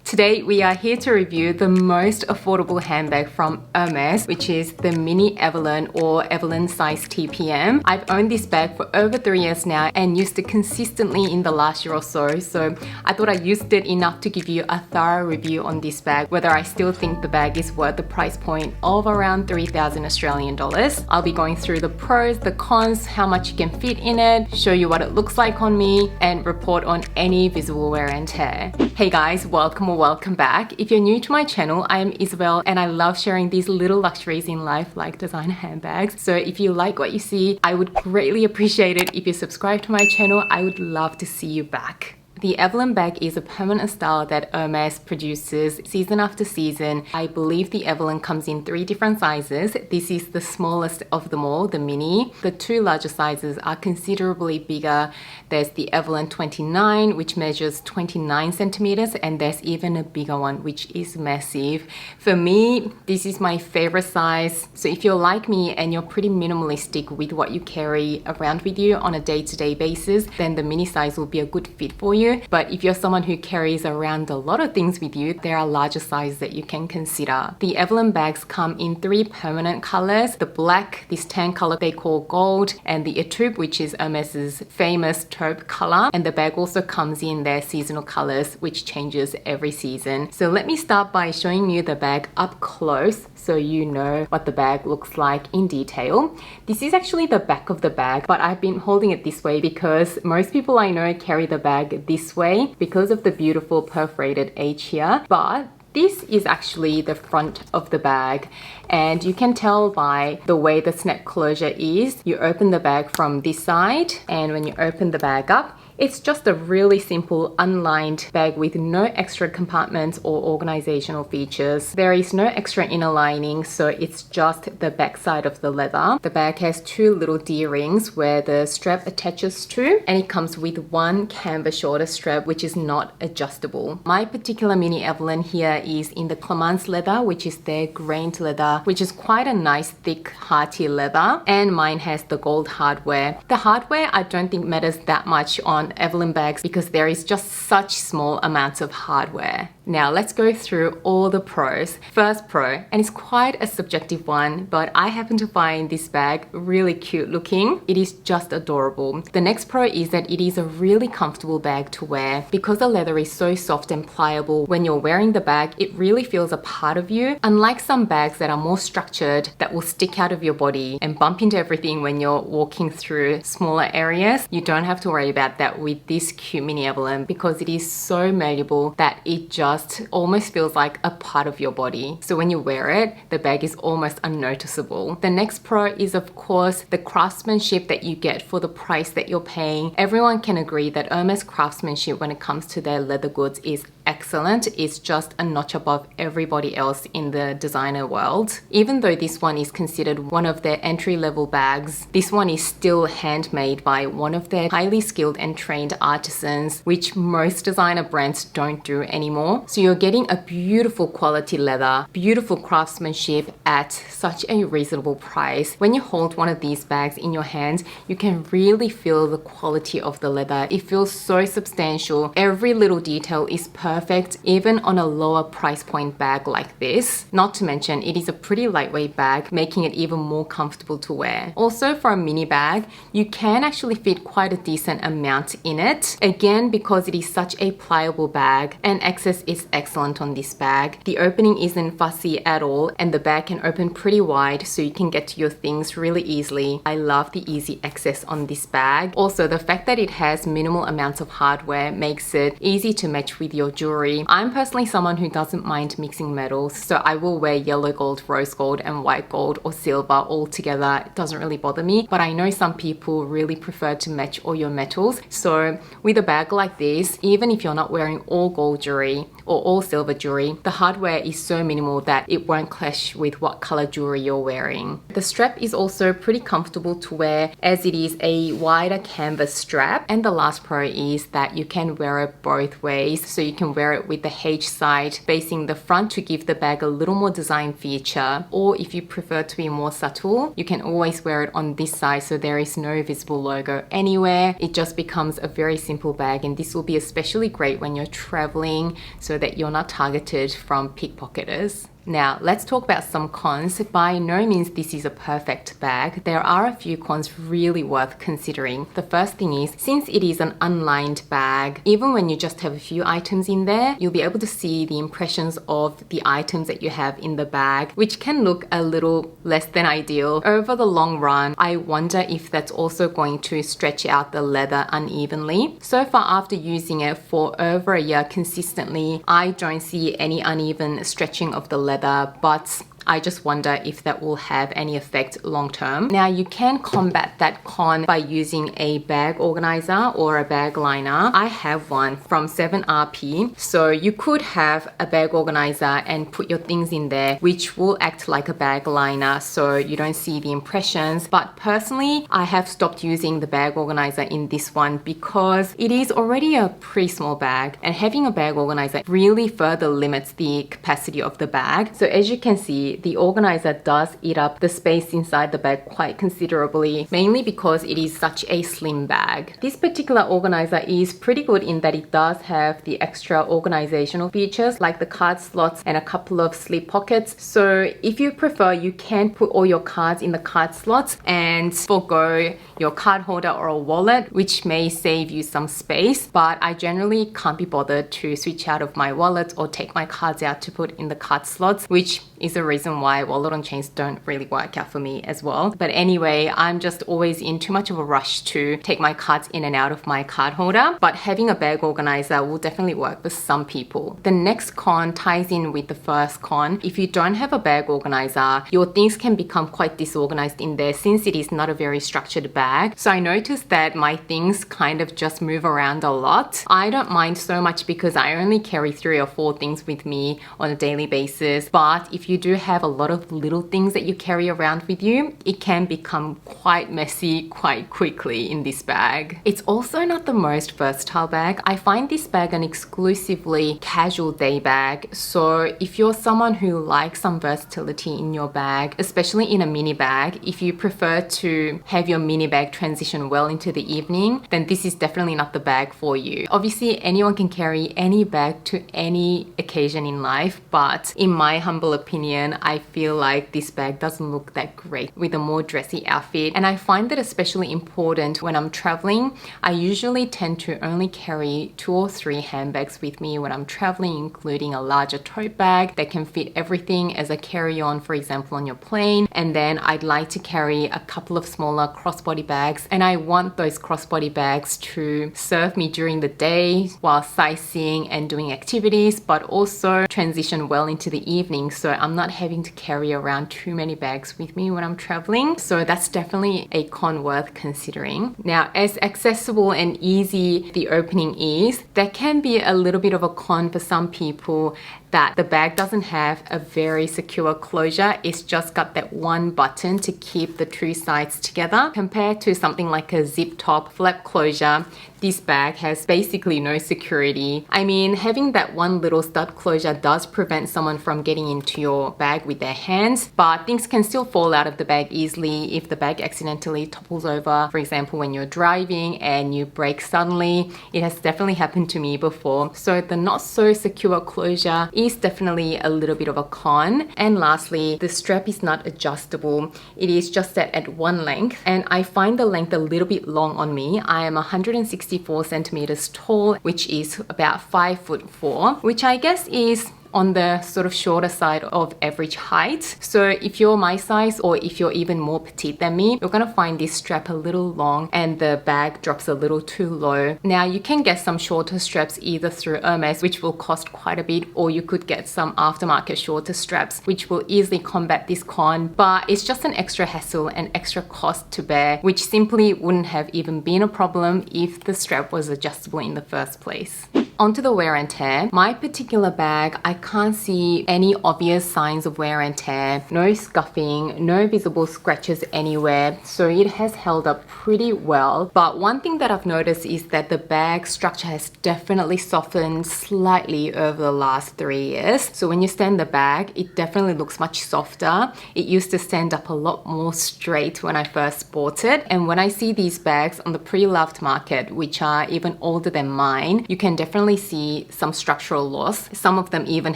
Today we are here to review the most affordable handbag from Hermès, which is the mini Evelyn or Evelyn size TPM. I've owned this bag for over 3 years now and used it consistently in the last year or so I thought I used it enough to give you a thorough review on this bag, whether I still think the bag is worth the price point of around 3,000 Australian dollars. I'll be going through the pros, the cons, how much you can fit in it, show you what it looks like on me, and report on any visible wear and tear. Hey guys, welcome back. If you're new to my channel, I am Isabelle and I love sharing these little luxuries in life like designer handbags. So if you like what you see, I would greatly appreciate it if you subscribe to my channel. I would love to see you back. The Evelyn bag is a permanent style that Hermès produces season after season. I believe the Evelyn comes in 3 different sizes. This is the smallest of them all, the mini. The 2 larger sizes are considerably bigger. There's the Evelyn 29, which measures 29 centimeters, and there's even a bigger one, which is massive. For me, this is my favorite size. So if you're like me and you're pretty minimalistic with what you carry around with you on a day-to-day basis, then the mini size will be a good fit for you. But if you're someone who carries around a lot of things with you, there are larger sizes that you can consider. The Evelyn bags come in 3 permanent colors: the black, this tan color they call gold, and the Etoupe, which is Hermès's famous taupe color. And the bag also comes in their seasonal colors, which changes every season. So let me start by showing you the bag up close so you know what the bag looks like in detail. This is actually the back of the bag, but I've been holding it this way because most people I know carry the bag this way because of the beautiful perforated edge here. But this is actually the front of the bag, and you can tell by the way the snap closure is. You open the bag from this side, and when you open the bag up, it's just a really simple unlined bag with no extra compartments or organizational features. There is no extra inner lining, so it's just the back side of the leather. The bag has 2 little D-rings where the strap attaches to, and it comes with 1 canvas shoulder strap, which is not adjustable. My particular mini Evelyn here is in the Clemence leather, which is their grained leather, which is quite a nice, thick, hearty leather. And mine has the gold hardware. The hardware I don't think matters that much on Evelyn bags because there is just such small amounts of hardware. Now let's go through all the pros. First pro, and it's quite a subjective one, but I happen to find this bag really cute looking. It is just adorable. The next pro is that it is a really comfortable bag to wear. Because the leather is so soft and pliable, when you're wearing the bag, it really feels a part of you. Unlike some bags that are more structured, that will stick out of your body and bump into everything when you're walking through smaller areas, you don't have to worry about that with this cute mini Evelyn because it is so malleable that it just almost feels like a part of your body. So when you wear it, the bag is almost unnoticeable. The next pro is, of course, the craftsmanship that you get for the price that you're paying. Everyone can agree that Hermès craftsmanship when it comes to their leather goods is excellent. It's just a notch above everybody else in the designer world. Even though this one is considered one of their entry-level bags, this one is still handmade by one of their highly skilled and trained artisans, which most designer brands don't do anymore. So you're getting a beautiful quality leather, beautiful craftsmanship at such a reasonable price. When you hold one of these bags in your hands, you can really feel the quality of the leather. It feels so substantial. Every little detail is perfect, even on a lower price point bag like this. Not to mention, it is a pretty lightweight bag, making it even more comfortable to wear. Also, for a mini bag, you can actually fit quite a decent amount in it. Again, because it is such a pliable bag, and access is excellent on this bag. The opening isn't fussy at all, and the bag can open pretty wide so you can get to your things really easily. I love the easy access on this bag. Also, the fact that it has minimal amounts of hardware makes it easy to match with your jewelry. I'm personally someone who doesn't mind mixing metals, so I will wear yellow gold, rose gold, and white gold or silver all together. It doesn't really bother me, but I know some people really prefer to match all your metals. So with a bag like this, even if you're not wearing all gold jewelry or all silver jewelry, the hardware is so minimal that it won't clash with what color jewelry you're wearing. The strap is also pretty comfortable to wear as it is a wider canvas strap. And the last pro is that you can wear it both ways. So you can wear it with the H side facing the front to give the bag a little more design feature, or if you prefer to be more subtle, you can always wear it on this side so there is no visible logo anywhere. It just becomes a very simple bag, and this will be especially great when you're traveling. So so that you're not targeted from pickpocketers. Now, let's talk about some cons. By no means this is a perfect bag. There are a few cons really worth considering. The first thing is, since it is an unlined bag, even when you just have a few items in there, you'll be able to see the impressions of the items that you have in the bag, which can look a little less than ideal. Over the long run, I wonder if that's also going to stretch out the leather unevenly. So far, after using it for over a year consistently, I don't see any uneven stretching of the leather, but I just wonder if that will have any effect long term. Now, you can combat that con by using a bag organizer or a bag liner. I have one from 7RP. So you could have a bag organizer and put your things in there, which will act like a bag liner so you don't see the impressions. But personally, I have stopped using the bag organizer in this one because it is already a pretty small bag, and having a bag organizer really further limits the capacity of the bag. So as you can see, the organizer does eat up the space inside the bag quite considerably, mainly because it is such a slim bag. This particular organizer is pretty good in that it does have the extra organizational features like the card slots and a couple of slip pockets. So if you prefer, you can put all your cards in the card slots and forgo your card holder or a wallet, which may save you some space. But I generally can't be bothered to switch out of my wallet or take my cards out to put in the card slots, which is the reason why wallet on chains don't really work out for me as well. But anyway, I'm just always in too much of a rush to take my cards in and out of my card holder. But having a bag organizer will definitely work for some people. The next con ties in with the first con. If you don't have a bag organizer, your things can become quite disorganized in there since it is not a very structured bag. So I noticed that my things kind of just move around a lot. I don't mind so much because I only carry 3 or 4 things with me on a daily basis. But if you do have a lot of little things that you carry around with you, it can become quite messy quite quickly in this bag. It's also not the most versatile bag. I find this bag an exclusively casual day bag. So if you're someone who likes some versatility in your bag, especially in a mini bag, if you prefer to have your mini bag transition well into the evening, then this is definitely not the bag for you. Obviously, anyone can carry any bag to any occasion in life, but in my humble opinion, I feel like this bag doesn't look that great with a more dressy outfit. And I find that especially important when I'm traveling. I usually tend to only carry 2 or 3 handbags with me when I'm traveling, including a larger tote bag that can fit everything as a carry-on, for example, on your plane. And then I'd like to carry a couple of smaller crossbody bags, and I want those crossbody bags to serve me during the day while sightseeing and doing activities, but also transition well into the evening, so I'm not having to carry around too many bags with me when I'm traveling. So that's definitely a con worth considering. Now, as accessible and easy the opening is, that can be a little bit of a con for some people, that the bag doesn't have a very secure closure. It's just got that one button to keep the 2 sides together. Compared to something like a zip top flap closure, this bag has basically no security. I mean, having that one little stud closure does prevent someone from getting into your bag with their hands, but things can still fall out of the bag easily if the bag accidentally topples over. For example, when you're driving and you brake suddenly. It has definitely happened to me before. So the not so secure closure is definitely a little bit of a con. And lastly, the strap is not adjustable. It is just set at one length, and I find the length a little bit long on me. I am 164 centimeters tall, which is about 5'4", which I guess is on the sort of shorter side of average height. So if you're my size, or if you're even more petite than me, you're gonna find this strap a little long and the bag drops a little too low. Now, you can get some shorter straps either through Hermès, which will cost quite a bit, or you could get some aftermarket shorter straps, which will easily combat this con, but it's just an extra hassle and extra cost to bear, which simply wouldn't have even been a problem if the strap was adjustable in the first place. Onto the wear and tear. My particular bag, I can't see any obvious signs of wear and tear. No scuffing, no visible scratches anywhere. So it has held up pretty well. But one thing that I've noticed is that the bag structure has definitely softened slightly over the last 3 years. So when you stand the bag, it definitely looks much softer. It used to stand up a lot more straight when I first bought it. And when I see these bags on the pre-loved market, which are even older than mine, you can definitely definitely see some structural loss. Some of them even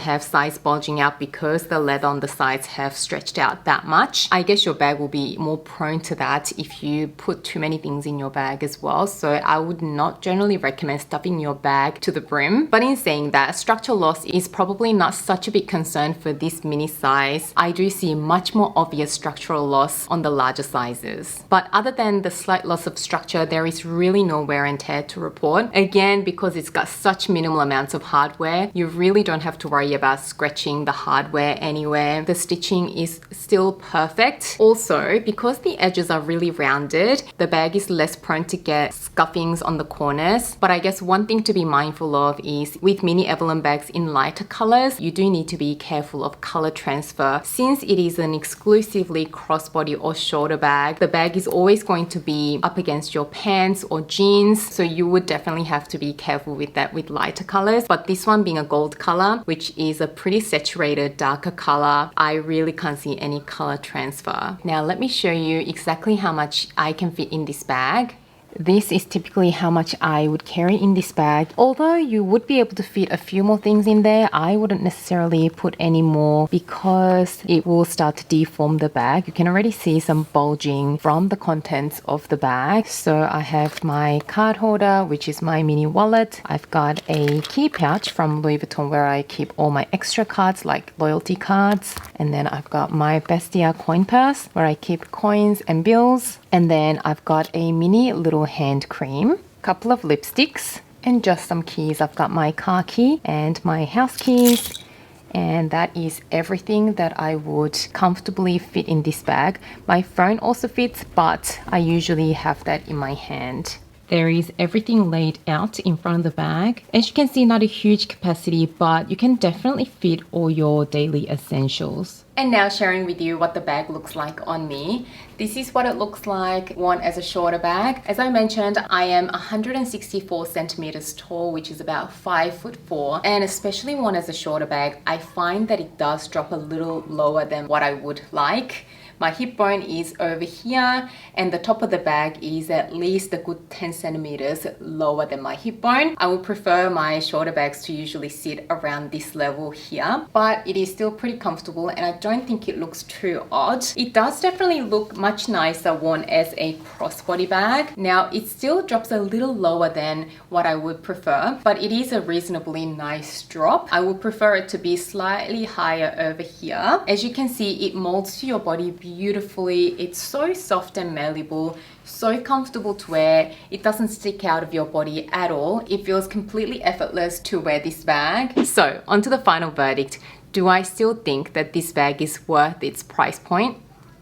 have sides bulging out because the leather on the sides have stretched out that much. I guess your bag will be more prone to that if you put too many things in your bag as well. So I would not generally recommend stuffing your bag to the brim. But in saying that, structural loss is probably not such a big concern for this mini size. I do see much more obvious structural loss on the larger sizes. But other than the slight loss of structure, there is really no wear and tear to report. Again, because it's got such minimal amounts of hardware, you really don't have to worry about scratching the hardware anywhere. The stitching is still perfect. Also, because the edges are really rounded, the bag is less prone to get scuffings on the corners. But I guess one thing to be mindful of is with mini Evelyn bags in lighter colors, you do need to be careful of color transfer. Since it is an exclusively crossbody or shoulder bag, the bag is always going to be up against your pants or jeans, so you would definitely have to be careful with that with lighter colors. But this one being a gold color, which is a pretty saturated darker color, I really can't see any color transfer. Now let me show you exactly how much I can fit in this bag. This is typically how much I would carry in this bag. Although you would be able to fit a few more things in there, I wouldn't necessarily put any more because it will start to deform the bag. You can already see some bulging from the contents of the bag. So I have my card holder, which is my mini wallet. I've got a key pouch from Louis Vuitton where I keep all my extra cards like loyalty cards. And then I've got my Bestia coin purse where I keep coins and bills. And then I've got a mini little hand cream, couple of lipsticks, and just some keys. I've got my car key and my house keys. And that is everything that I would comfortably fit in this bag. My phone also fits, but I usually have that in my hand. There is everything laid out in front of the bag. As you can see, not a huge capacity, but you can definitely fit all your daily essentials. And now sharing with you what the bag looks like on me. This is what it looks like worn as a shorter bag. As I mentioned, I am 164 centimeters tall, which is about 5'4", and especially worn as a shorter bag, I find that it does drop a little lower than what I would like. My hip bone is over here and the top of the bag is at least a good 10 centimeters lower than my hip bone. I would prefer my shorter bags to usually sit around this level here, but it is still pretty comfortable and I don't think it looks too odd. It does definitely look much nicer worn as a crossbody bag. Now it still drops a little lower than what I would prefer, but it is a reasonably nice drop. I would prefer it to be slightly higher over here. As you can see, it molds to your body beautifully. It's so soft and malleable, so comfortable to wear. It doesn't stick out of your body at all. It feels completely effortless to wear this bag. So onto the final verdict. Do I still think that this bag is worth its price point?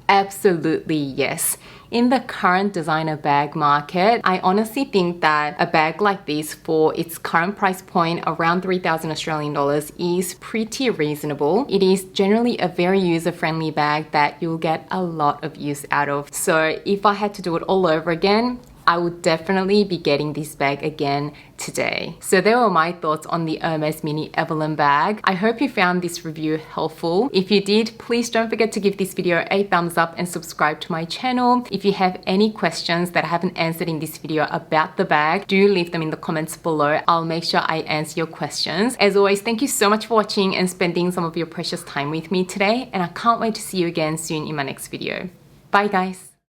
Absolutely yes. In the current designer bag market, I honestly think that a bag like this for its current price point around 3,000 Australian dollars is pretty reasonable. It is generally a very user-friendly bag that you'll get a lot of use out of. So if I had to do it all over again, I would definitely be getting this bag again today. So there were my thoughts on the Hermès Mini Evelyn bag. I hope you found this review helpful. If you did, please don't forget to give this video a thumbs up and subscribe to my channel. If you have any questions that I haven't answered in this video about the bag, do leave them in the comments below. I'll make sure I answer your questions. As always, thank you so much for watching and spending some of your precious time with me today, and I can't wait to see you again soon in my next video. Bye guys.